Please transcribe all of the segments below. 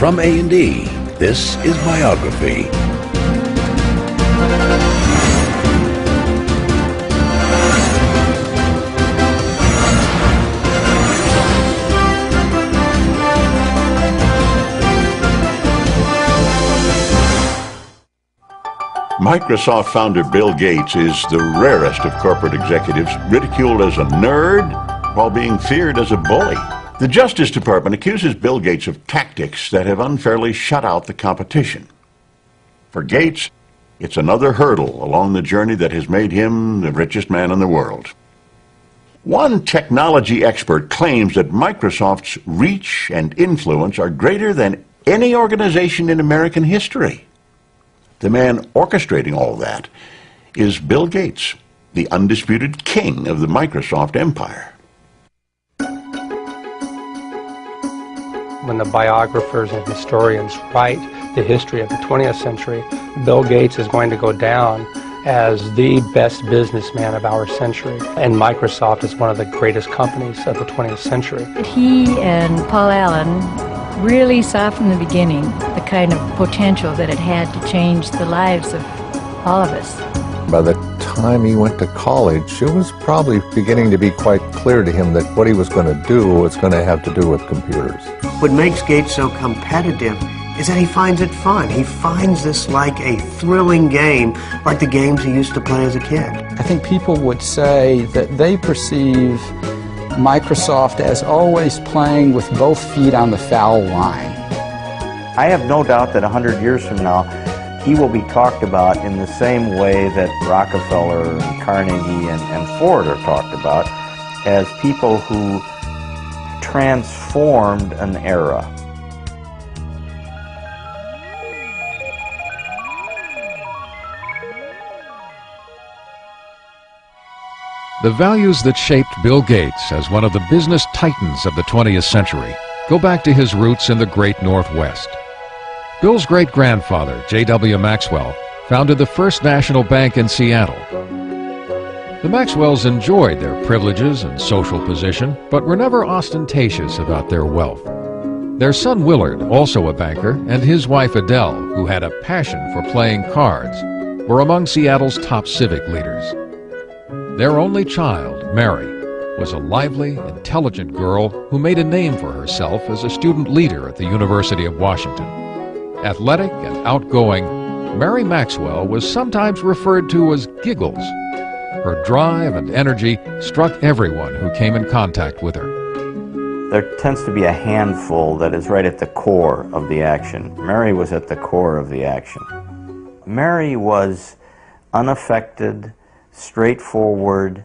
From A&E, this is Biography. Microsoft founder Bill Gates is the rarest of corporate executives, ridiculed as a nerd while being feared as a bully. The Justice Department accuses Bill Gates of tactics that have unfairly shut out the competition. For Gates, it's another hurdle along the journey that has made him the richest man in the world. One technology expert claims that Microsoft's reach and influence are greater than any organization in American history. The man orchestrating all that is Bill Gates, the undisputed king of the Microsoft empire. When the biographers and historians write the history of the 20th century, Bill Gates is going to go down as the best businessman of our century. And Microsoft is one of the greatest companies of the 20th century. He and Paul Allen really saw from the beginning the kind of potential that it had to change the lives of all of us. By the time he went to college, it was probably beginning to be quite clear to him that what he was going to do was going to have to do with computers. What makes Gates so competitive is that he finds it fun. He finds this like a thrilling game, like the games he used to play as a kid. I think people would say that they perceive Microsoft as always playing with both feet on the foul line. I have no doubt that 100 years from now, he will be talked about in the same way that Rockefeller and Carnegie and Ford are talked about, as people who transformed an era. The values that shaped Bill Gates as one of the business titans of the 20th century go back to his roots in the great Northwest. Bill's great-grandfather, J.W. Maxwell, founded the First National Bank in Seattle. The Maxwells enjoyed their privileges and social position, but were never ostentatious about their wealth. Their son Willard, also a banker, and his wife Adele, who had a passion for playing cards, were among Seattle's top civic leaders. Their only child, Mary, was a lively, intelligent girl who made a name for herself as a student leader at the University of Washington. Athletic and outgoing, Mary Maxwell was sometimes referred to as Giggles. Her drive and energy struck everyone who came in contact with her. There tends to be a handful that is right at the core of the action. Mary was at the core of the action. Mary was unaffected, straightforward,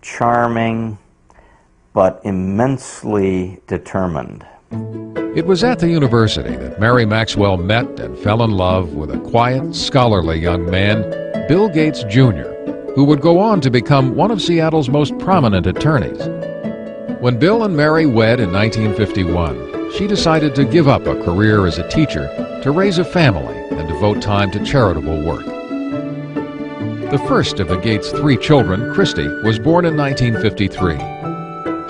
charming, but immensely determined. It was at the university that Mary Maxwell met and fell in love with a quiet, scholarly young man, Bill Gates, Jr., who would go on to become one of Seattle's most prominent attorneys. When Bill and Mary wed in 1951, she decided to give up a career as a teacher to raise a family and devote time to charitable work. The first of the Gates' 3 children, Christy, was born in 1953.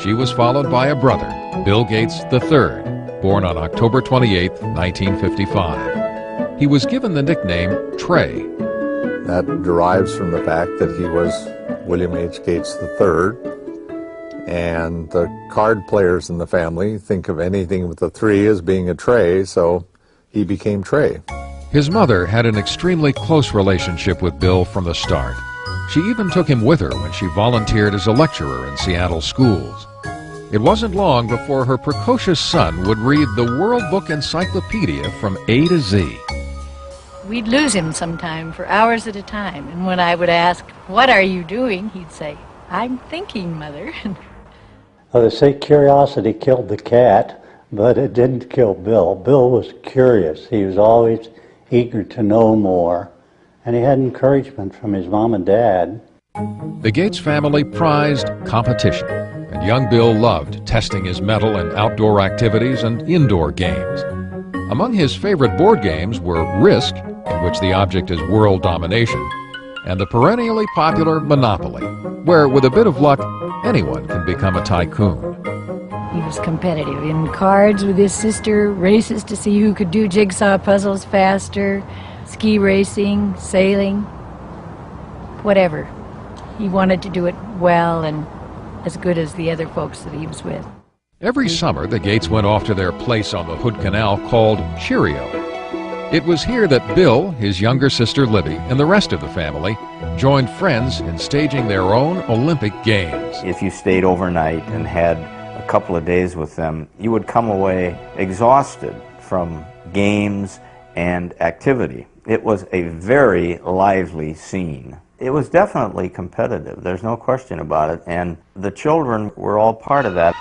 She was followed by a brother, Bill Gates III, born on October 28, 1955. He was given the nickname Trey. That derives from the fact that he was William H. Gates III, and the card players in the family think of anything with the 3 as being a Trey, so he became Trey. His mother had an extremely close relationship with Bill from the start. She even took him with her when she volunteered as a lecturer in Seattle schools. It wasn't long before her precocious son would read the World Book Encyclopedia from A to Z. We'd lose him sometime for hours at a time, and when I would ask, "What are you doing?" he'd say, "I'm thinking, Mother." Well, they say curiosity killed the cat, but it didn't kill Bill. Bill was curious. He was always eager to know more, and he had encouragement from his mom and dad. The Gates family prized competition, and young Bill loved testing his mettle in outdoor activities and indoor games. Among his favorite board games were Risk, in which the object is world domination, and the perennially popular Monopoly, where, with a bit of luck, anyone can become a tycoon. He was competitive in cards with his sister, races to see who could do jigsaw puzzles faster, ski racing, sailing, whatever. He wanted to do it well and as good as the other folks that he was with. Every summer, the Gates went off to their place on the Hood Canal called Cheerio. It was here that Bill, his younger sister Libby, and the rest of the family joined friends in staging their own Olympic Games. If you stayed overnight and had a couple of days with them, you would come away exhausted from games and activity. It was a very lively scene. It was definitely competitive, there's no question about it, and the children were all part of that.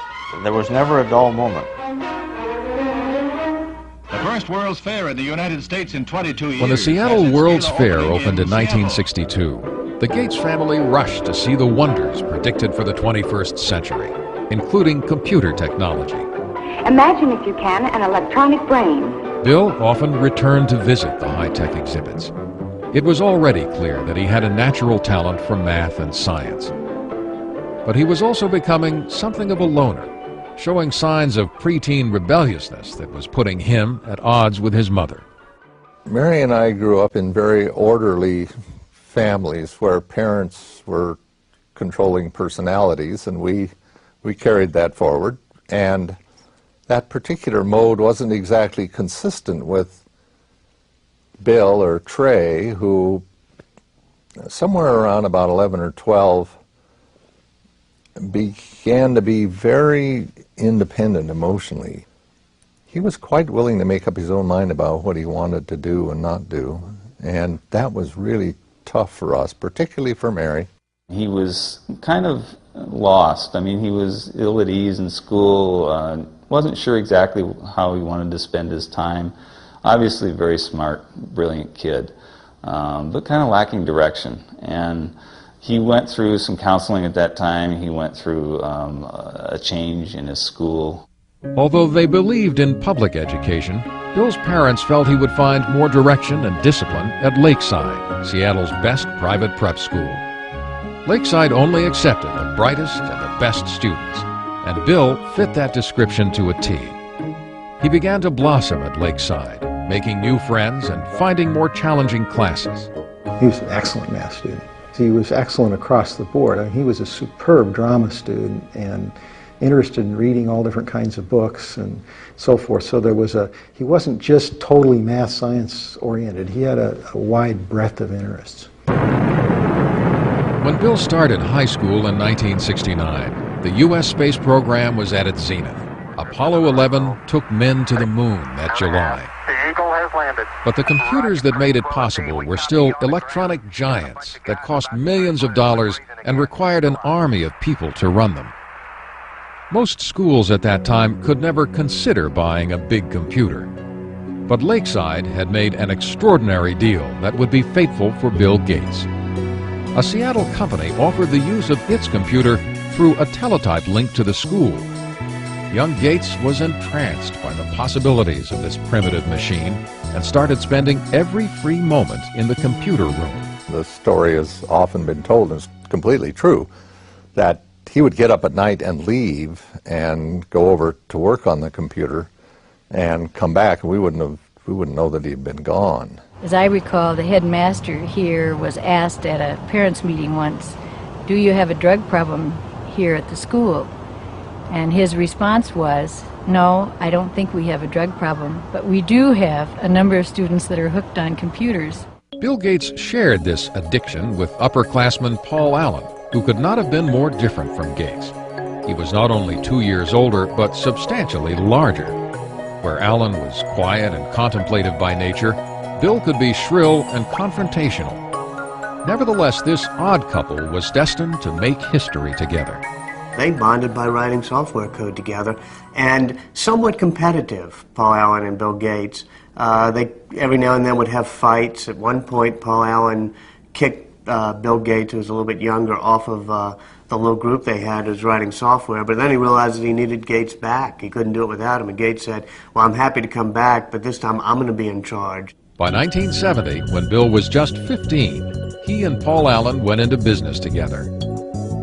There was never a dull moment. The first World's Fair in the United States in 22 years. When the Seattle World's Fair opened in 1962, the Gates family rushed to see the wonders predicted for the 21st century, including computer technology. Imagine, if you can, an electronic brain. Bill often returned to visit the high-tech exhibits. It was already clear that he had a natural talent for math and science. But he was also becoming something of a loner, showing signs of preteen rebelliousness that was putting him at odds with his mother. Mary and I grew up in very orderly families where parents were controlling personalities, and we carried that forward. And that particular mode wasn't exactly consistent with Bill or Trey, who somewhere around about 11 or 12 began to be very independent emotionally. He was quite willing to make up his own mind about what he wanted to do and not do, and that was really tough for us, particularly for Mary. He was kind of lost. I mean, he was ill at ease in school, wasn't sure exactly how he wanted to spend his time. Obviously a very smart, brilliant kid, but kind of lacking direction. And he went through some counseling at that time. He went through a change in his school. Although they believed in public education, Bill's parents felt he would find more direction and discipline at Lakeside, Seattle's best private prep school. Lakeside only accepted the brightest and the best students, and Bill fit that description to a T. He began to blossom at Lakeside, making new friends and finding more challenging classes. He was an excellent math student. He was excellent across the board. I mean, he was a superb drama student and interested in reading all different kinds of books and so forth. So he wasn't just totally math science oriented. He had a wide breadth of interests. When Bill started high school in 1969, the U.S. space program was at its zenith. Apollo 11 took men to the moon that July. The Eagle has landed. But the computers that made it possible were still electronic giants that cost millions of dollars and required an army of people to run them. Most schools at that time could never consider buying a big computer. But Lakeside had made an extraordinary deal that would be fateful for Bill Gates. A Seattle company offered the use of its computer through a teletype link to the school. Young Gates was entranced by the possibilities of this primitive machine and started spending every free moment in the computer room. The story has often been told, and it's completely true, that he would get up at night and leave and go over to work on the computer and come back, and we wouldn't know that he'd been gone. As I recall, the headmaster here was asked at a parents' meeting once, "Do you have a drug problem here at the school?" And his response was, "No, I don't think we have a drug problem, but we do have a number of students that are hooked on computers." Bill Gates shared this addiction with upperclassman Paul Allen, who could not have been more different from Gates. He was not only 2 years older, but substantially larger. Where Allen was quiet and contemplative by nature, Bill could be shrill and confrontational. Nevertheless, this odd couple was destined to make history together. They bonded by writing software code together, and somewhat competitive, Paul Allen and Bill Gates. They every now and then would have fights. At one point, Paul Allen kicked Bill Gates, who was a little bit younger, off of the little group they had who was writing software, but then he realized that he needed Gates back. He couldn't do it without him, and Gates said, "Well, I'm happy to come back, but this time I'm going to be in charge." By 1970, when Bill was just 15, he and Paul Allen went into business together.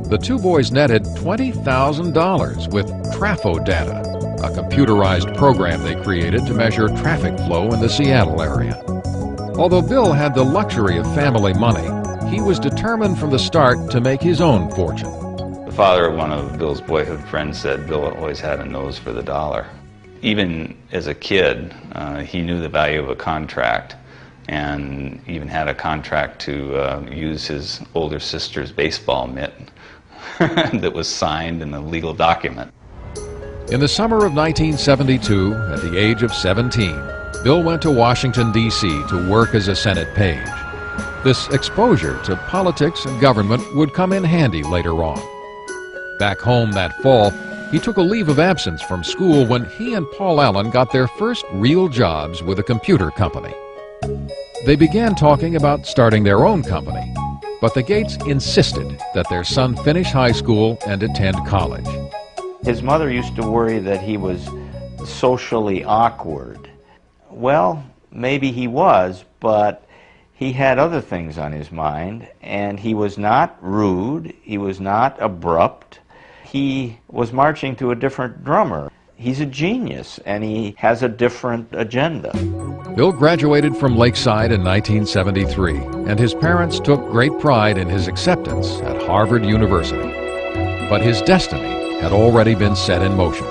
The two boys netted $20,000 with Trafo data, a computerized program they created to measure traffic flow in the Seattle area. Although Bill had the luxury of family money, he was determined from the start to make his own fortune. The father of one of Bill's boyhood friends said Bill always had a nose for the dollar. Even as a kid, he knew the value of a contract, and even had a contract to use his older sister's baseball mitt that was signed in a legal document. In the summer of 1972, at the age of 17, Bill went to Washington, D.C. to work as a Senate page. This exposure to politics and government would come in handy later on. Back home that fall, he took a leave of absence from school when he and Paul Allen got their first real jobs with a computer company. They began talking about starting their own company, but the Gates insisted that their son finish high school and attend college. His mother used to worry that he was socially awkward. Well, maybe he was, but he had other things on his mind, and he was not rude, he was not abrupt. He was marching to a different drummer. He's a genius, and he has a different agenda. Bill graduated from Lakeside in 1973, and his parents took great pride in his acceptance at Harvard University. But his destiny had already been set in motion,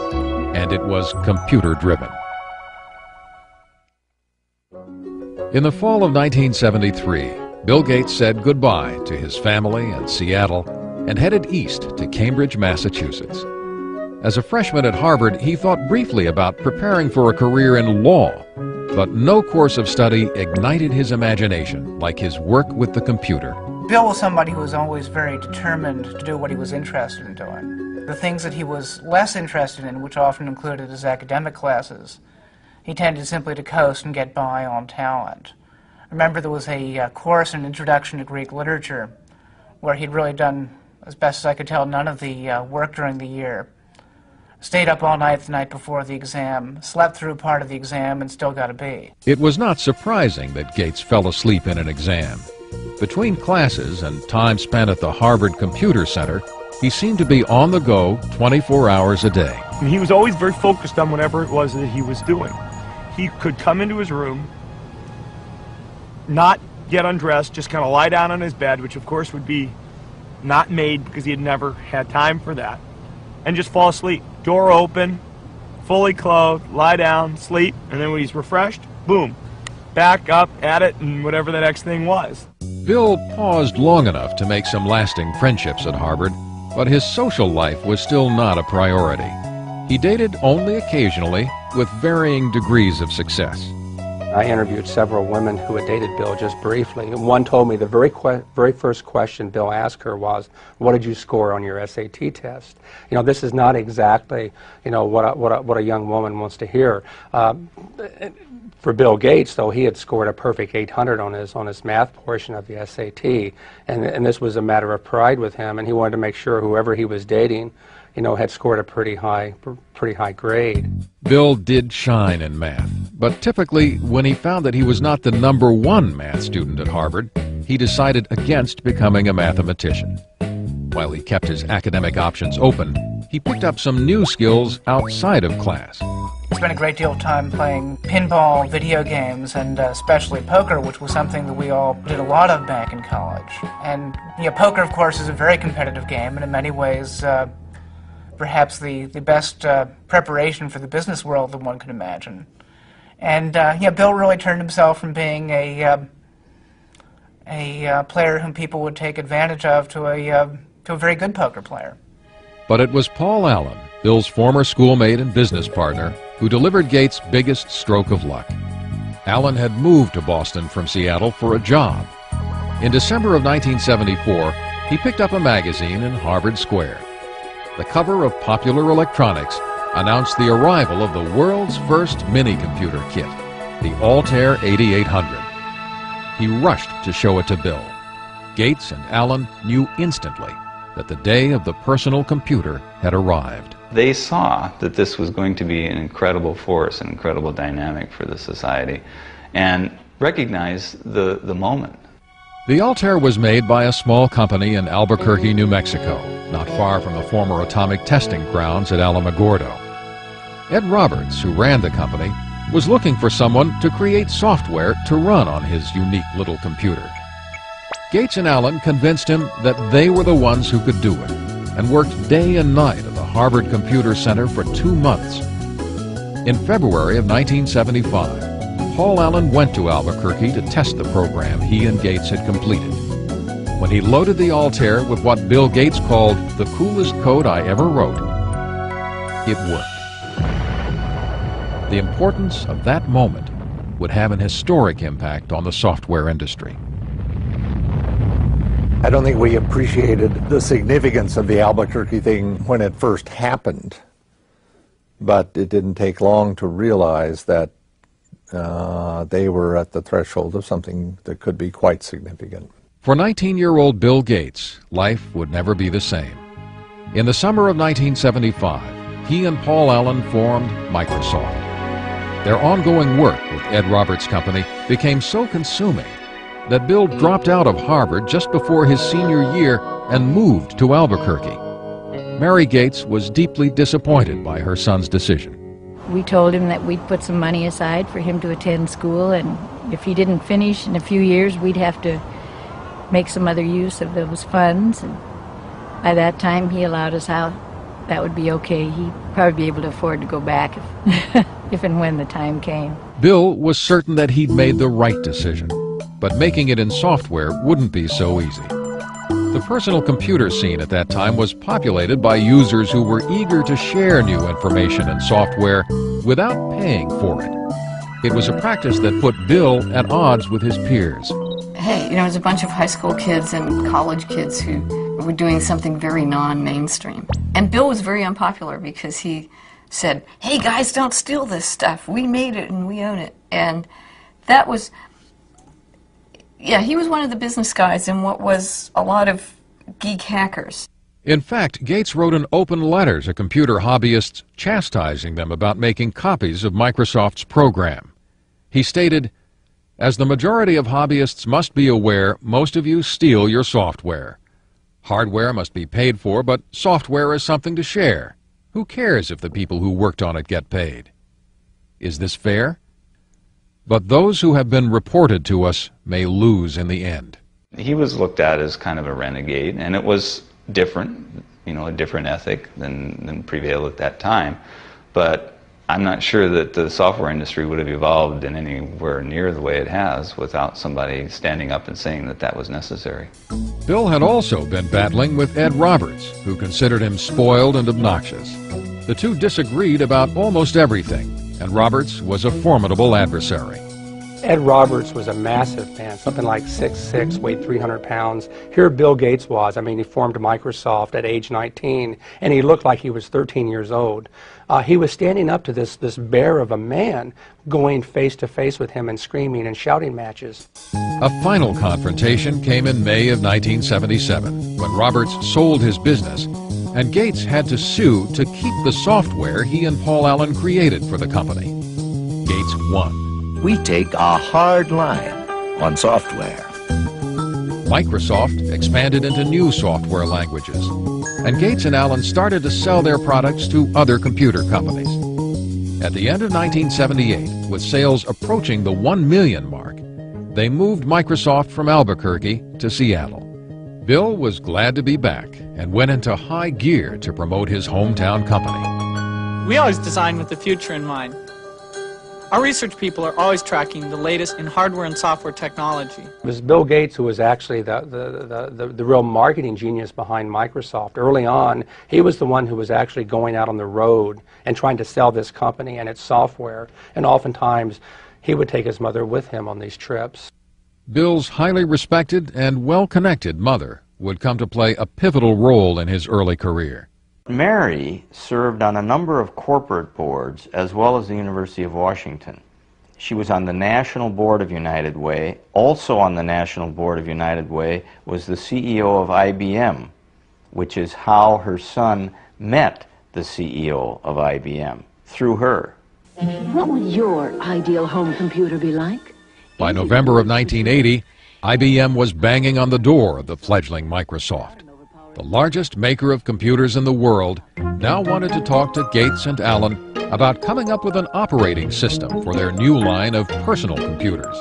and it was computer-driven. In the fall of 1973, Bill Gates said goodbye to his family in Seattle and headed east to Cambridge, Massachusetts. As a freshman at Harvard, he thought briefly about preparing for a career in law, but no course of study ignited his imagination like his work with the computer. Bill was somebody who was always very determined to do what he was interested in doing. The things that he was less interested in, which often included his academic classes, he tended simply to coast and get by on talent. I remember there was a course in Introduction to Greek Literature where he'd really done, as best as I could tell, none of the work during the year. Stayed up all night the night before the exam, slept through part of the exam, and still got a B. It was not surprising that Gates fell asleep in an exam. Between classes and time spent at the Harvard Computer Center, he seemed to be on the go 24 hours a day. And he was always very focused on whatever it was that he was doing. He could come into his room, not get undressed, just kind of lie down on his bed, which of course would be not made because he had never had time for that, and just fall asleep. Door open, fully clothed, lie down, sleep, and then when he's refreshed, boom, back up at it and whatever the next thing was. Bill paused long enough to make some lasting friendships at Harvard, but his social life was still not a priority. He dated only occasionally, with varying degrees of success. I interviewed several women who had dated Bill just briefly. One told me the very first question Bill asked her was, "What did you score on your SAT test?" You know, this is not exactly, you know, what a young woman wants to hear. For Bill Gates, though, he had scored a perfect 800 on his math portion of the SAT, and this was a matter of pride with him, and he wanted to make sure whoever he was dating, you know, had scored a pretty high grade. Bill did shine in math, but typically when he found that he was not the #1 math student at Harvard, he decided against becoming a mathematician. While he kept his academic options open, he picked up some new skills outside of class. I spent a great deal of time playing pinball, video games, and especially poker, which was something that we all did a lot of back in college. And you know, poker, of course, is a very competitive game, and in many ways, perhaps the best preparation for the business world that one could imagine. And yeah, Bill really turned himself from being a player whom people would take advantage of to a very good poker player. But it was Paul Allen, Bill's former schoolmate and business partner, who delivered Gates' biggest stroke of luck. Allen had moved to Boston from Seattle for a job. In December of 1974, he picked up a magazine in Harvard Square. The cover of Popular Electronics announced the arrival of the world's first mini-computer kit, the Altair 8800. He rushed to show it to Bill. Gates and Allen knew instantly that the day of the personal computer had arrived. They saw that this was going to be an incredible force, an incredible dynamic for the society, and recognized the moment. The Altair was made by a small company in Albuquerque, New Mexico, not far from the former atomic testing grounds at Alamogordo. Ed Roberts, who ran the company, was looking for someone to create software to run on his unique little computer. Gates and Allen convinced him that they were the ones who could do it, and worked day and night at the Harvard Computer Center for 2 months. In February of 1975, Paul Allen went to Albuquerque to test the program he and Gates had completed. When he loaded the Altair with what Bill Gates called the coolest code I ever wrote, it worked. The importance of that moment would have an historic impact on the software industry. I don't think we appreciated the significance of the Albuquerque thing when it first happened, but it didn't take long to realize that they were at the threshold of something that could be quite significant. For 19-year-old Bill Gates, life would never be the same. In the summer of 1975, he and Paul Allen formed Microsoft. Their ongoing work with Ed Roberts' company became so consuming that Bill dropped out of Harvard just before his senior year and moved to Albuquerque. Mary Gates was deeply disappointed by her son's decision. We told him that we'd put some money aside for him to attend school, and if he didn't finish in a few years, we'd have to make some other use of those funds. And by that time, he allowed us out. That would be okay. He'd probably be able to afford to go back if and when the time came. Bill was certain that he'd made the right decision, but making it in software wouldn't be so easy. The personal computer scene at that time was populated by users who were eager to share new information and software without paying for it. It was a practice that put Bill at odds with his peers. Hey, it was a bunch of high school kids and college kids who were doing something very non-mainstream. And Bill was very unpopular because he said, hey guys, don't steal this stuff. We made it and we own it. And that was... yeah, he was one of the business guys in what was a lot of geek hackers. In fact, Gates wrote an open letter to computer hobbyists chastising them about making copies of Microsoft's program. He stated, "As the majority of hobbyists must be aware, most of you steal your software. Hardware must be paid for, but software is something to share. Who cares if the people who worked on it get paid? Is this fair? But those who have been reported to us may lose in the end." He was looked at as kind of a renegade, and it was different, a different ethic than prevailed at that time. But I'm not sure that the software industry would have evolved in anywhere near the way it has without somebody standing up and saying that that was necessary. Bill had also been battling with Ed Roberts, who considered him spoiled and obnoxious. The two disagreed about almost everything, and Roberts was a formidable adversary. Ed Roberts was a massive man, something like 6'6", weighed 300 pounds. Here Bill Gates was. I mean, he formed Microsoft at age 19, and he looked like he was 13 years old. He was standing up to this bear of a man, going face to face with him and screaming and shouting matches. A final confrontation came in May of 1977, when Roberts sold his business, and Gates had to sue to keep the software he and Paul Allen created for the company. Gates won. We take a hard line on software. Microsoft expanded into new software languages, and Gates and Allen started to sell their products to other computer companies. At the end of 1978, with sales approaching the 1 million mark, they moved Microsoft from Albuquerque to Seattle. Bill was glad to be back and went into high gear to promote his hometown company. We always design with the future in mind. Our research people are always tracking the latest in hardware and software technology. It was Bill Gates who was actually the real marketing genius behind Microsoft. Early on, he was the one who was actually going out on the road and trying to sell this company and its software. And oftentimes, he would take his mother with him on these trips. Bill's highly respected and well-connected mother would come to play a pivotal role in his early career. Mary served on a number of corporate boards as well as the University of Washington. She was on the National Board of United Way. Also on the National Board of United Way was the CEO of IBM, which is how her son met the CEO of IBM, through her. What would your ideal home computer be like? By November of 1980, IBM was banging on the door of the fledgling Microsoft. The largest maker of computers in the world now wanted to talk to Gates and Allen about coming up with an operating system for their new line of personal computers.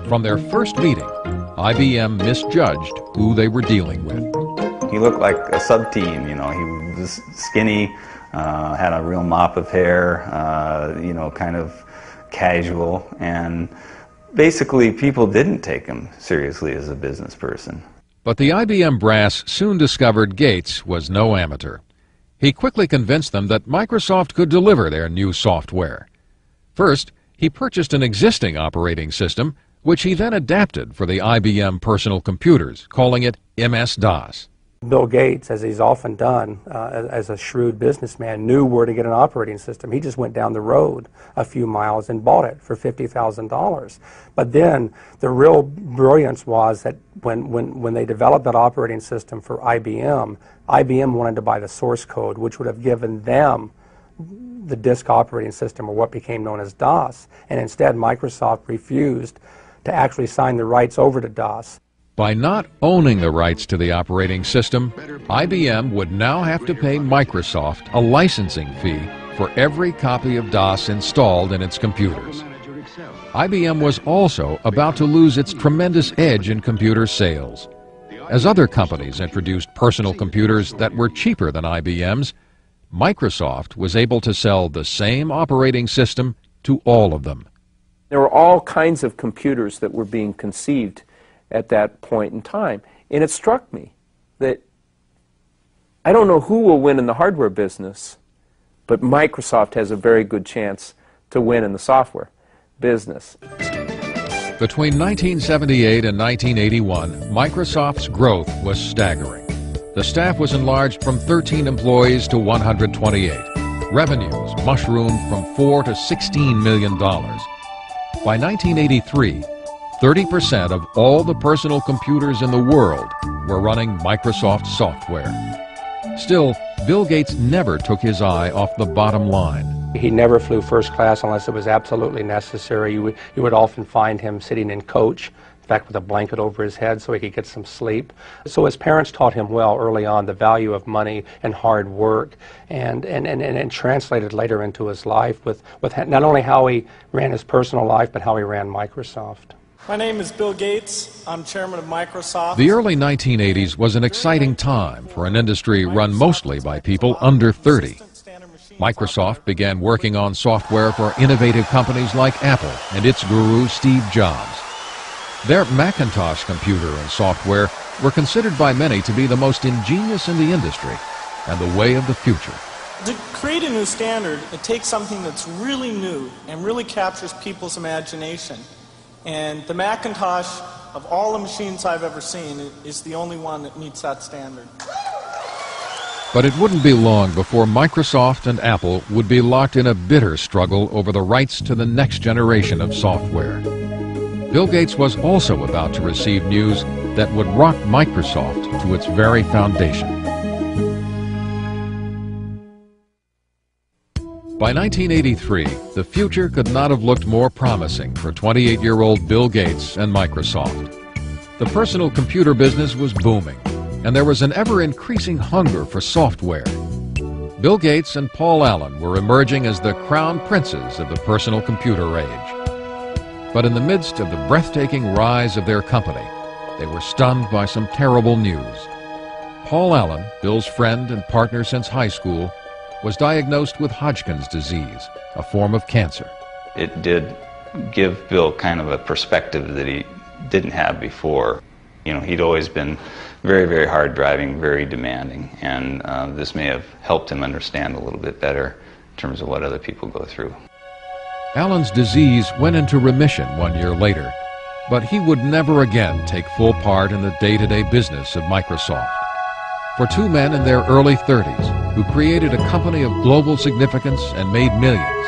From their first meeting, IBM misjudged who they were dealing with. He looked like a sub-teen, you know. He was skinny, had a real mop of hair, you know, kind of casual, and basically people didn't take him seriously as a business person. But the IBM brass soon discovered Gates was no amateur. He quickly convinced them that Microsoft could deliver their new software. First, he purchased an existing operating system, which he then adapted for the IBM personal computers, calling it MS-DOS. Bill Gates, as he's often done as a shrewd businessman, knew where to get an operating system. He just went down the road a few miles and bought it for $50,000. But then the real brilliance was that when they developed that operating system for IBM, IBM wanted to buy the source code, which would have given them the disk operating system, or what became known as DOS. And instead, Microsoft refused to actually sign the rights over to DOS. By not owning the rights to the operating system, IBM would now have to pay Microsoft a licensing fee for every copy of DOS installed in its computers. IBM was also about to lose its tremendous edge in computer sales. As other companies introduced personal computers that were cheaper than IBM's, Microsoft was able to sell the same operating system to all of them. There were all kinds of computers that were being conceived at that point in time. And it struck me that I don't know who will win in the hardware business, but Microsoft has a very good chance to win in the software business. Between 1978 and 1981, Microsoft's growth was staggering. The staff was enlarged from 13 employees to 128. Revenues mushroomed from $4 to $16 million. By 1983, 30% of all the personal computers in the world were running Microsoft software. Still, Bill Gates never took his eye off the bottom line. He never flew first class unless it was absolutely necessary. You would often find him sitting in coach, in fact with a blanket over his head so he could get some sleep. So his parents taught him well early on the value of money and hard work, and translated later into his life with not only how he ran his personal life, but how he ran Microsoft. My name is Bill Gates. I'm chairman of Microsoft. The early 1980s was an exciting time for an industry run mostly by people under 30. Microsoft began working on software for innovative companies like Apple and its guru Steve Jobs. Their Macintosh computer and software were considered by many to be the most ingenious in the industry and the way of the future. To create a new standard, it takes something that's really new and really captures people's imagination. And the Macintosh, of all the machines I've ever seen, is the only one that meets that standard. But it wouldn't be long before Microsoft and Apple would be locked in a bitter struggle over the rights to the next generation of software. Bill Gates was also about to receive news that would rock Microsoft to its very foundation. By 1983, the future could not have looked more promising for 28-year-old Bill Gates and Microsoft. The personal computer business was booming, and there was an ever-increasing hunger for software. Bill Gates and Paul Allen were emerging as the crown princes of the personal computer age. But in the midst of the breathtaking rise of their company, they were stunned by some terrible news. Paul Allen, Bill's friend and partner since high school, was diagnosed with Hodgkin's disease, a form of cancer. It did give Bill kind of a perspective that he didn't have before. You know, he'd always been very, very hard driving, very demanding, and this may have helped him understand a little bit better in terms of what other people go through. Allen's disease went into remission 1 year later, but he would never again take full part in the day-to-day business of Microsoft. For two men in their early 30s who created a company of global significance and made millions,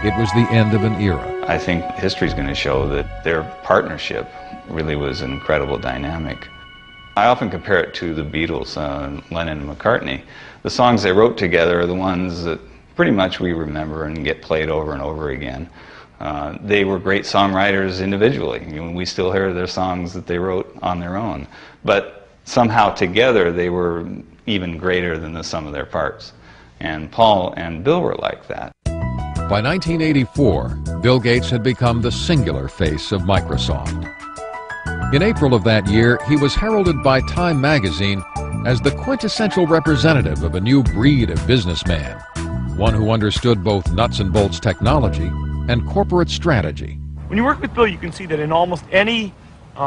it was the end of an era. I think history's going to show that their partnership really was an incredible dynamic. I often compare it to the Beatles, Lennon and McCartney. The songs they wrote together are the ones that pretty much we remember and get played over and over again. They were great songwriters individually. We still hear their songs that they wrote on their own. But somehow together they were even greater than the sum of their parts. And Paul and Bill were like that. By 1984, Bill Gates had become the singular face of Microsoft. In April of that year, he was heralded by Time magazine as the quintessential representative of a new breed of businessman, one who understood both nuts and bolts technology and corporate strategy. When you work with Bill, you can see that in almost any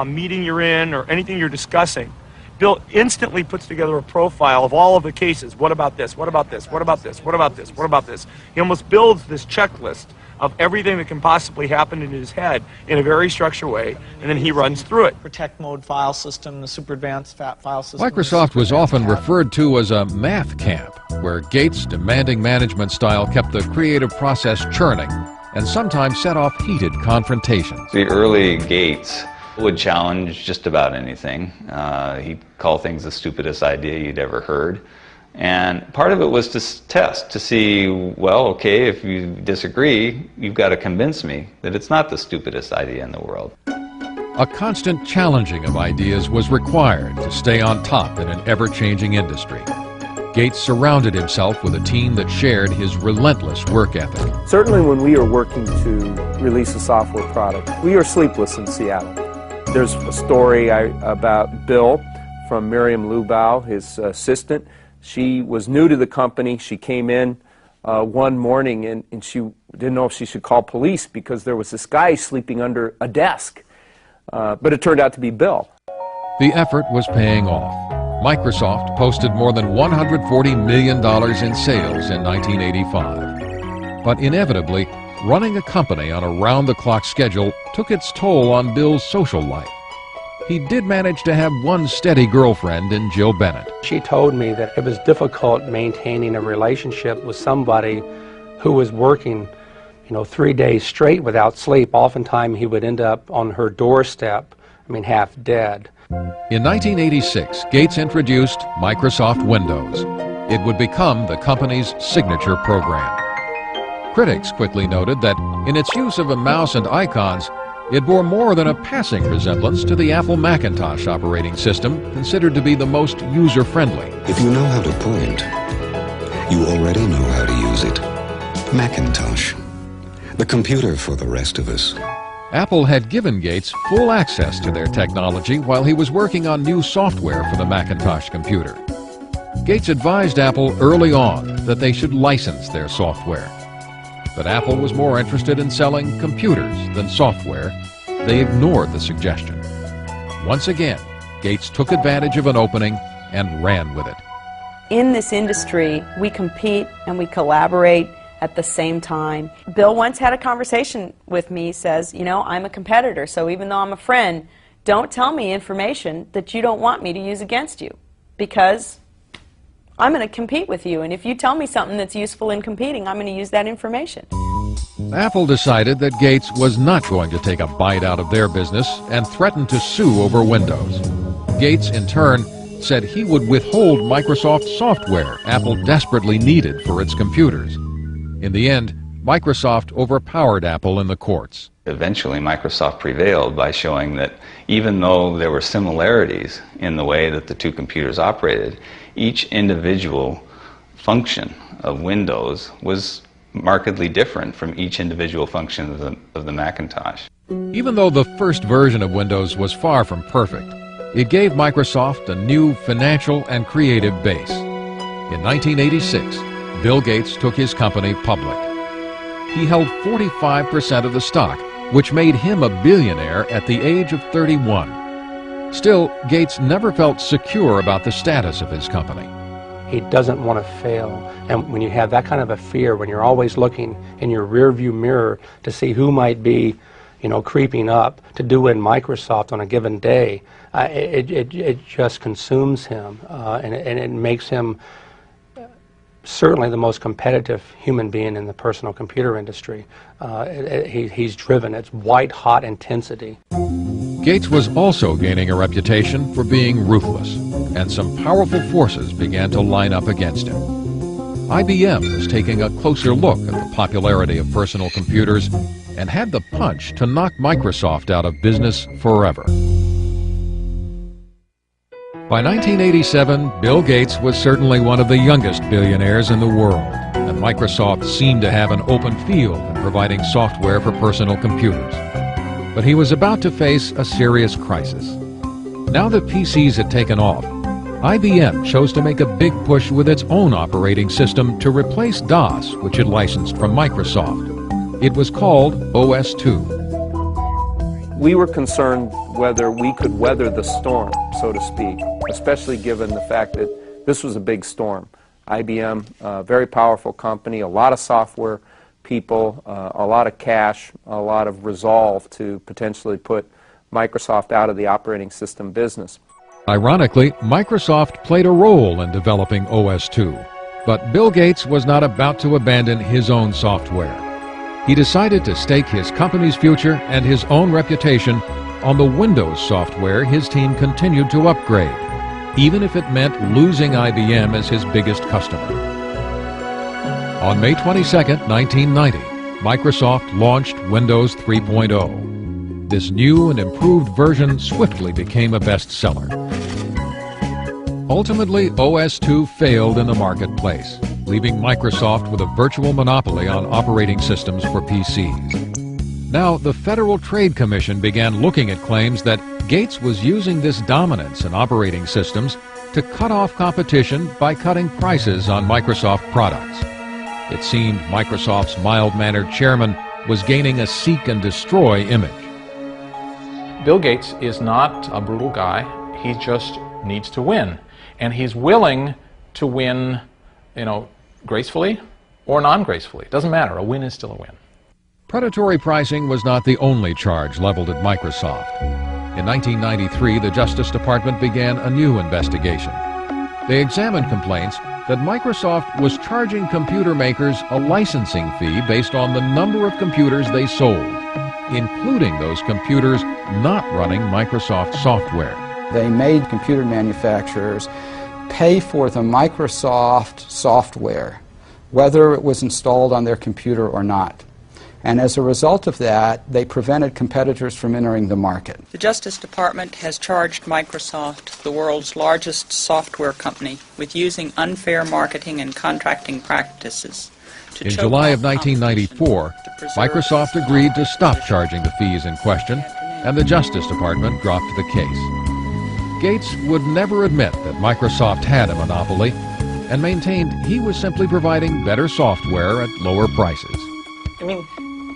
meeting you're in or anything you're discussing, Bill instantly puts together a profile of all of the cases. What about this? What about this? What about this? What about this? What about this? He almost builds this checklist of everything that can possibly happen in his head in a very structured way, and then he runs through it. Protect mode file system, the super advanced file system. Microsoft was often referred to as a math camp, where Gates' demanding management style kept the creative process churning and sometimes set off heated confrontations. The early Gates would challenge just about anything. He'd call things the stupidest idea you'd ever heard. And part of it was to test, to see, well, okay, if you disagree, you've got to convince me that it's not the stupidest idea in the world. A constant challenging of ideas was required to stay on top in an ever-changing industry. Gates surrounded himself with a team that shared his relentless work ethic. Certainly when we are working to release a software product, we are sleepless in Seattle. There's a story about Bill from Miriam Lubau, his assistant. She was new to the company. She came in one morning and she didn't know if she should call police because there was this guy sleeping under a desk. But it turned out to be Bill. The effort was paying off. Microsoft posted more than $140 million in sales in 1985. But inevitably, running a company on a round-the-clock schedule took its toll on Bill's social life. He did manage to have one steady girlfriend in Jill Bennett. She told me that it was difficult maintaining a relationship with somebody who was working, 3 days straight without sleep. Oftentimes he would end up on her doorstep, half dead. In 1986, Gates introduced Microsoft Windows. It would become the company's signature program. Critics quickly noted that in its use of a mouse and icons, it bore more than a passing resemblance to the Apple Macintosh operating system, considered to be the most user-friendly. If you know how to point, you already know how to use it. Macintosh, the computer for the rest of us. Apple had given Gates full access to their technology while he was working on new software for the Macintosh computer. Gates advised Apple early on that they should license their software. But Apple was more interested in selling computers than software. They ignored the suggestion. Once again, Gates took advantage of an opening and ran with it. In this industry, we compete and we collaborate at the same time. Bill once had a conversation with me, says, I'm a competitor, so even though I'm a friend, don't tell me information that you don't want me to use against you, because I'm going to compete with you, and if you tell me something that's useful in competing, I'm going to use that information. Apple decided that Gates was not going to take a bite out of their business and threatened to sue over Windows. Gates, in turn, said he would withhold Microsoft software Apple desperately needed for its computers. In the end, Microsoft overpowered Apple in the courts. Eventually, Microsoft prevailed by showing that even though there were similarities in the way that the two computers operated, each individual function of Windows was markedly different from each individual function of the Macintosh. Even though the first version of Windows was far from perfect, it gave Microsoft a new financial and creative base. In 1986, Bill Gates took his company public. He held 45% of the stock, which made him a billionaire at the age of 31. Still, Gates never felt secure about the status of his company. He doesn't want to fail. And when you have that kind of a fear, when you're always looking in your rearview mirror to see who might be, creeping up to do in Microsoft on a given day, it just consumes him, and it makes him certainly the most competitive human being in the personal computer industry. He's driven. It's white-hot intensity. Gates was also gaining a reputation for being ruthless, and some powerful forces began to line up against him. IBM was taking a closer look at the popularity of personal computers and had the punch to knock Microsoft out of business forever. By 1987, Bill Gates was certainly one of the youngest billionaires in the world, and Microsoft seemed to have an open field in providing software for personal computers. But he was about to face a serious crisis. Now that PCs had taken off, IBM chose to make a big push with its own operating system to replace DOS, which it licensed from Microsoft. It was called OS/2. We were concerned whether we could weather the storm, so to speak, especially given the fact that this was a big storm. IBM, a very powerful company, a lot of software people, a lot of cash, a lot of resolve to potentially put Microsoft out of the operating system business. Ironically, Microsoft played a role in developing OS/2, but Bill Gates was not about to abandon his own software. He decided to stake his company's future and his own reputation on the Windows software his team continued to upgrade, even if it meant losing IBM as his biggest customer. On May 22, 1990, Microsoft launched Windows 3.0. This new and improved version swiftly became a bestseller. Ultimately, OS/2 failed in the marketplace, leaving Microsoft with a virtual monopoly on operating systems for PCs. Now, the Federal Trade Commission began looking at claims that Gates was using this dominance in operating systems to cut off competition by cutting prices on Microsoft products. It seemed Microsoft's mild-mannered chairman was gaining a seek and destroy image. Bill Gates is not a brutal guy. He just needs to win. And he's willing to win, gracefully or non-gracefully. It doesn't matter. A win is still a win. Predatory pricing was not the only charge leveled at Microsoft. In 1993, the Justice Department began a new investigation. They examined complaints that Microsoft was charging computer makers a licensing fee based on the number of computers they sold, including those computers not running Microsoft software. They made computer manufacturers pay for the Microsoft software, whether it was installed on their computer or not. And as a result of that, they prevented competitors from entering the market. The Justice Department has charged Microsoft, the world's largest software company, with using unfair marketing and contracting practices. In July of 1994, Microsoft agreed to stop charging the fees in question, and the Justice Department dropped the case. Gates would never admit that Microsoft had a monopoly and maintained he was simply providing better software at lower prices. I mean,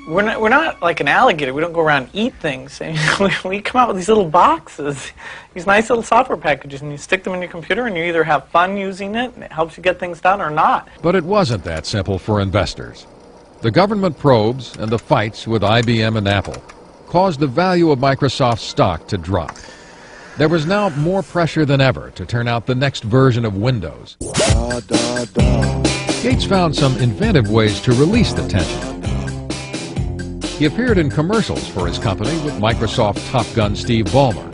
we're not like an alligator. We don't go around and eat things. I mean, we come out with these little boxes, these nice little software packages, and you stick them in your computer, and you either have fun using it, and it helps you get things done, or not. But it wasn't that simple for investors. The government probes and the fights with IBM and Apple caused the value of Microsoft's stock to drop. There was now more pressure than ever to turn out the next version of Windows. Gates found some inventive ways to release the tension. He appeared in commercials for his company with Microsoft Top Gun Steve Ballmer.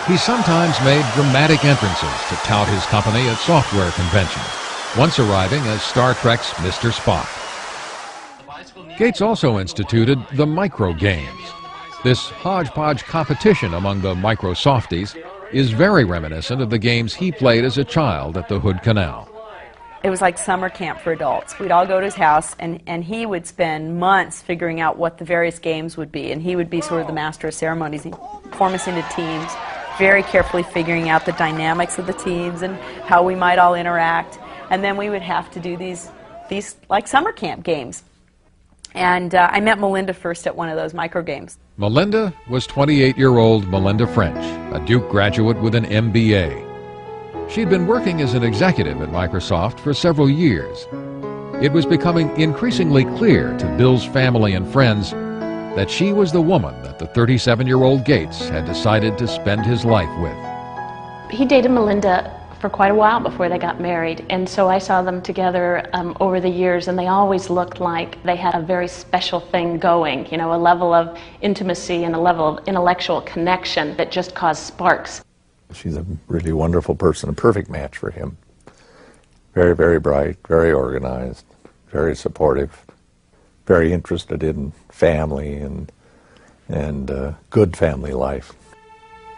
He sometimes made dramatic entrances to tout his company at software conventions, once arriving as Star Trek's Mr. Spock. Gates also instituted the micro games. This hodgepodge competition among the Microsofties is very reminiscent of the games he played as a child at the Hood Canal. It was like summer camp for adults. We'd all go to his house, and he would spend months figuring out what the various games would be, and he would be sort of the master of ceremonies. He'd form us into teams, very carefully figuring out the dynamics of the teams and how we might all interact, and then we would have to do these like summer camp games. And I met Melinda first at one of those micro games. Melinda was 28-year-old Melinda French, a Duke graduate with an MBA. She'd been working as an executive at Microsoft for several years. It was becoming increasingly clear to Bill's family and friends that she was the woman that the 37-year-old Gates had decided to spend his life with. He dated Melinda for quite a while before they got married, and so I saw them together over the years, and they always looked like they had a very special thing going, you know, a level of intimacy and a level of intellectual connection that just caused sparks. She's a really wonderful person, a perfect match for him. Very, very bright, very organized, very supportive, very interested in family and good family life.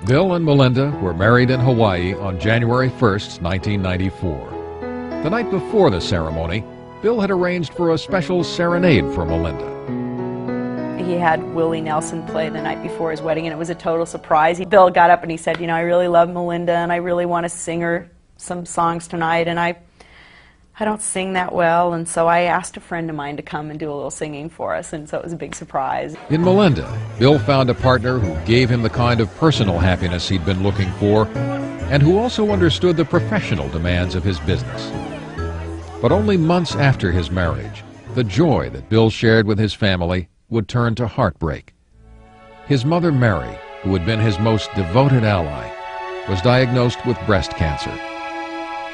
Bill and Melinda were married in Hawaii on January 1st, 1994. The night before the ceremony, Bill had arranged for a special serenade for Melinda. He had Willie Nelson play the night before his wedding, and it was a total surprise. Bill got up and he said, you know, I really love Melinda, and I really want to sing her some songs tonight, and I don't sing that well, and so I asked a friend of mine to come and do a little singing for us, and so it was a big surprise. In Melinda, Bill found a partner who gave him the kind of personal happiness he'd been looking for, and who also understood the professional demands of his business. But only months after his marriage, the joy that Bill shared with his family would turn to heartbreak. His mother, Mary, who had been his most devoted ally, was diagnosed with breast cancer.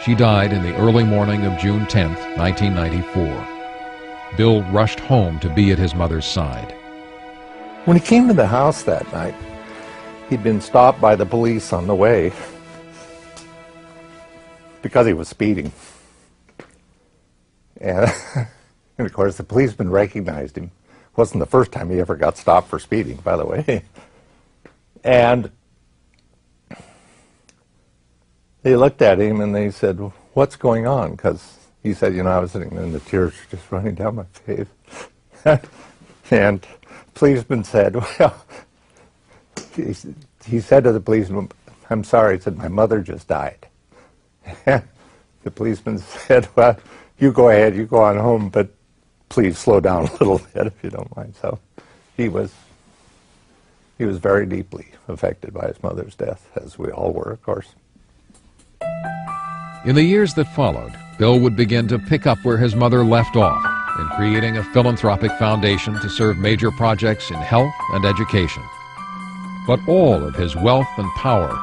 She died in the early morning of June 10th, 1994. Bill rushed home to be at his mother's side. When he came to the house that night, he'd been stopped by the police on the way because he was speeding. And of course, the policeman recognized him. It wasn't the first time he ever got stopped for speeding, by the way. And they looked at him and they said, what's going on? Because he said, you know, I was sitting there and the tears were just running down my face. And the policeman said, well, he said to the policeman, I'm sorry, he said, my mother just died. And the policeman said, well, you go ahead, you go on home, but please slow down a little bit if you don't mind. So he was very deeply affected by his mother's death, as we all were, of course. In the years that followed, Bill would begin to pick up where his mother left off in creating a philanthropic foundation to serve major projects in health and education. But all of his wealth and power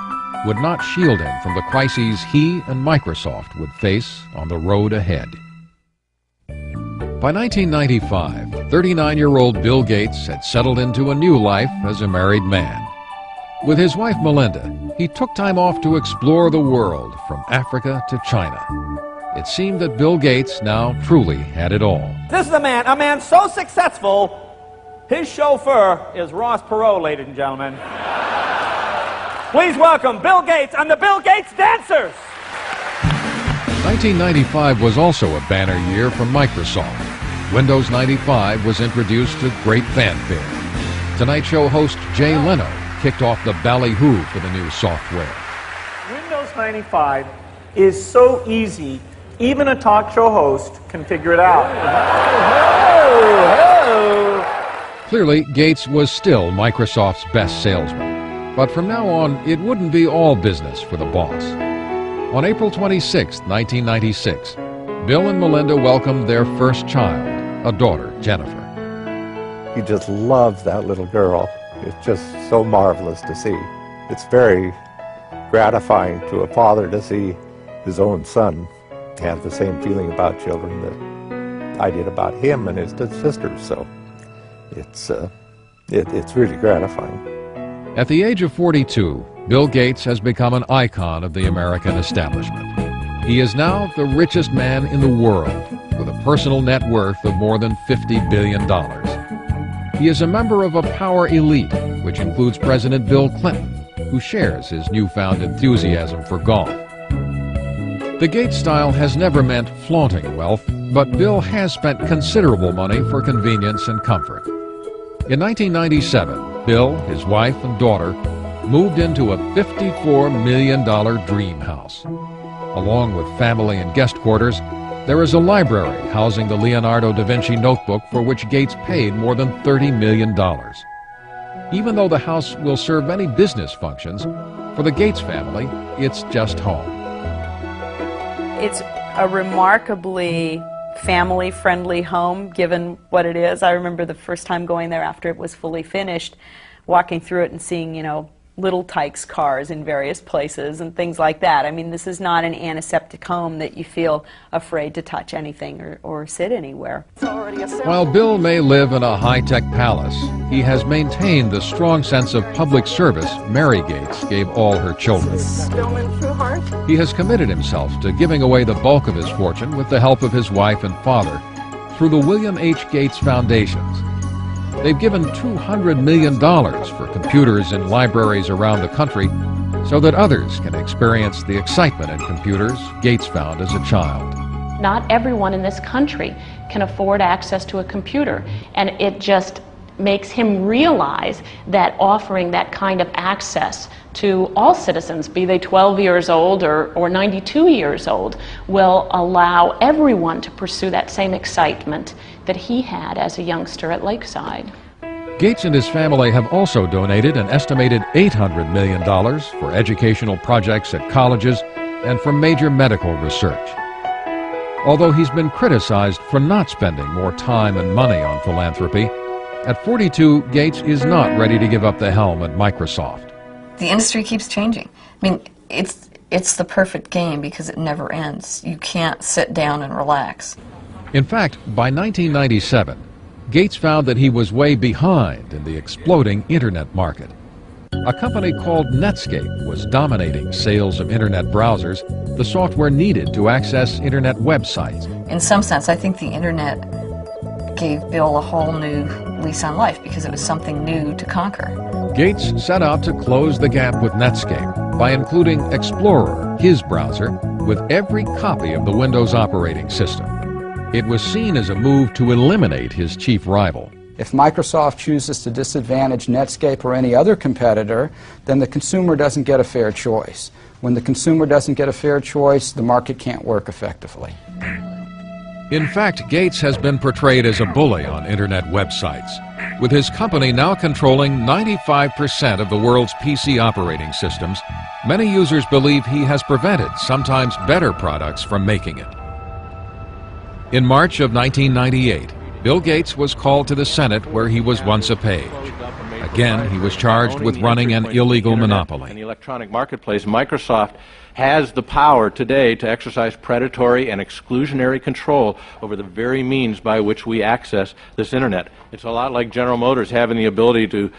would not shield him from the crises he and Microsoft would face on the road ahead. By 1995, 39-year-old Bill Gates had settled into a new life as a married man. With his wife Melinda, he took time off to explore the world from Africa to China. It seemed that Bill Gates now truly had it all. This is a man so successful, his chauffeur is Ross Perot, ladies and gentlemen. Please welcome Bill Gates and the Bill Gates Dancers. 1995 was also a banner year for Microsoft. Windows 95 was introduced to great fanfare. Tonight Show host Jay Leno kicked off the ballyhoo for the new software. Windows 95 is so easy, even a talk show host can figure it out. Clearly, Gates was still Microsoft's best salesman. But from now on, it wouldn't be all business for the boss. On April 26, 1996, Bill and Melinda welcomed their first child, a daughter, Jennifer. He just loves that little girl. It's just so marvelous to see. It's very gratifying to a father to see his own son have the same feeling about children that I did about him and his sisters. So it's really gratifying. At the age of 42, Bill Gates has become an icon of the American establishment. He is now the richest man in the world, with a personal net worth of more than $50 billion. He is a member of a power elite, which includes President Bill Clinton, who shares his newfound enthusiasm for golf. The Gates style has never meant flaunting wealth, but Bill has spent considerable money for convenience and comfort. In 1997, Bill, his wife, and daughter moved into a $54 million dream house. Along with family and guest quarters, there is a library housing the Leonardo da Vinci notebook for which Gates paid more than $30 million. Even though the house will serve many business functions, for the Gates family, it's just home. It's a remarkably family-friendly home, given what it is. I remember the first time going there after it was fully finished, walking through it and seeing, little Tykes cars in various places and things like that. I mean, this is not an antiseptic home that you feel afraid to touch anything or sit anywhere. While Bill may live in a high-tech palace, he has maintained the strong sense of public service Mary Gates gave all her children. He has committed himself to giving away the bulk of his fortune with the help of his wife and father through the William H. Gates Foundations. They've given $200 million for computers in libraries around the country so that others can experience the excitement in computers Gates found as a child. Not everyone in this country can afford access to a computer, and it just makes him realize that offering that kind of access to all citizens, be they 12 years old or 92 years old, will allow everyone to pursue that same excitement that he had as a youngster at Lakeside. Gates and his family have also donated an estimated $800 million for educational projects at colleges and for major medical research. Although he's been criticized for not spending more time and money on philanthropy, at 42, Gates is not ready to give up the helm at Microsoft. The industry keeps changing. I mean, it's the perfect game because it never ends. You can't sit down and relax. In fact, by 1997, Gates found that he was way behind in the exploding Internet market. A company called Netscape was dominating sales of Internet browsers, the software needed to access Internet websites. In some sense, I think the Internet gave Bill a whole new lease on life because it was something new to conquer. Gates set out to close the gap with Netscape by including Explorer, his browser, with every copy of the Windows operating system. It was seen as a move to eliminate his chief rival. If Microsoft chooses to disadvantage Netscape or any other competitor, then the consumer doesn't get a fair choice. When the consumer doesn't get a fair choice, the market can't work effectively. In fact, Gates has been portrayed as a bully on Internet websites, with his company now controlling 95% of the world's PC operating systems. Many users believe he has prevented sometimes better products from making it. In March of 1998, Bill Gates was called to the Senate where he was once a page. Again, he was charged with running an illegal monopoly. In the electronic marketplace, Microsoft has the power today to exercise predatory and exclusionary control over the very means by which we access this Internet. It's a lot like General Motors having the ability to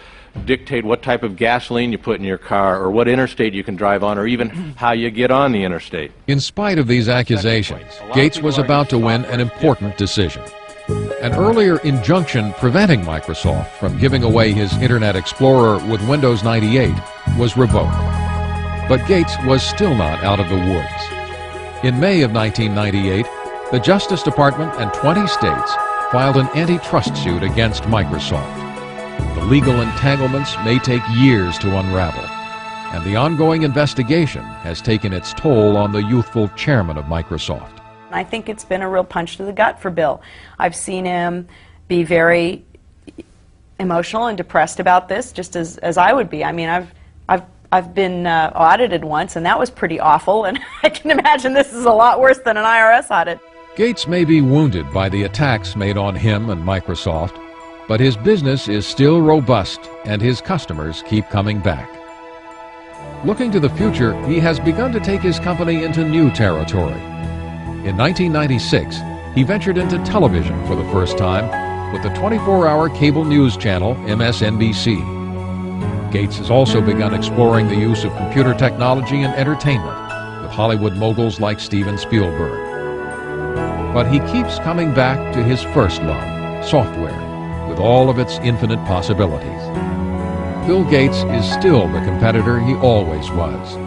dictate what type of gasoline you put in your car, or what interstate you can drive on, or even how you get on the interstate. In spite of these accusations, Gates was about to win an important decision. An earlier injunction preventing Microsoft from giving away his Internet Explorer with Windows 98 was revoked. But Gates was still not out of the woods. In May of 1998, the Justice Department and 20 states filed an antitrust suit against Microsoft. The legal entanglements may take years to unravel, and the ongoing investigation has taken its toll on the youthful chairman of Microsoft. I think it's been a real punch to the gut for Bill. I've seen him be very emotional and depressed about this, just as I would be. I mean, I've been audited once, and that was pretty awful, and I can imagine this is a lot worse than an IRS audit. Gates may be wounded by the attacks made on him and Microsoft, but his business is still robust, and his customers keep coming back. Looking to the future, he has begun to take his company into new territory. In 1996, he ventured into television for the first time with the 24-hour cable news channel MSNBC. Gates has also begun exploring the use of computer technology in entertainment with Hollywood moguls like Steven Spielberg. But he keeps coming back to his first love, software, with all of its infinite possibilities. Bill Gates is still the competitor he always was.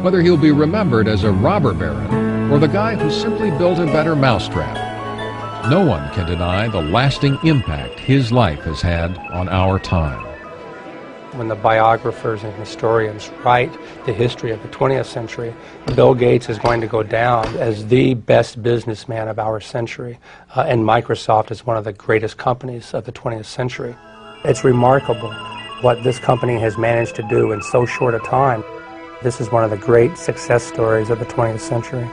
Whether he'll be remembered as a robber baron or the guy who simply built a better mousetrap, no one can deny the lasting impact his life has had on our time. When the biographers and historians write the history of the 20th century, Bill Gates is going to go down as the best businessman of our century, and Microsoft is one of the greatest companies of the 20th century. It's remarkable what this company has managed to do in so short a time. This is one of the great success stories of the 20th century.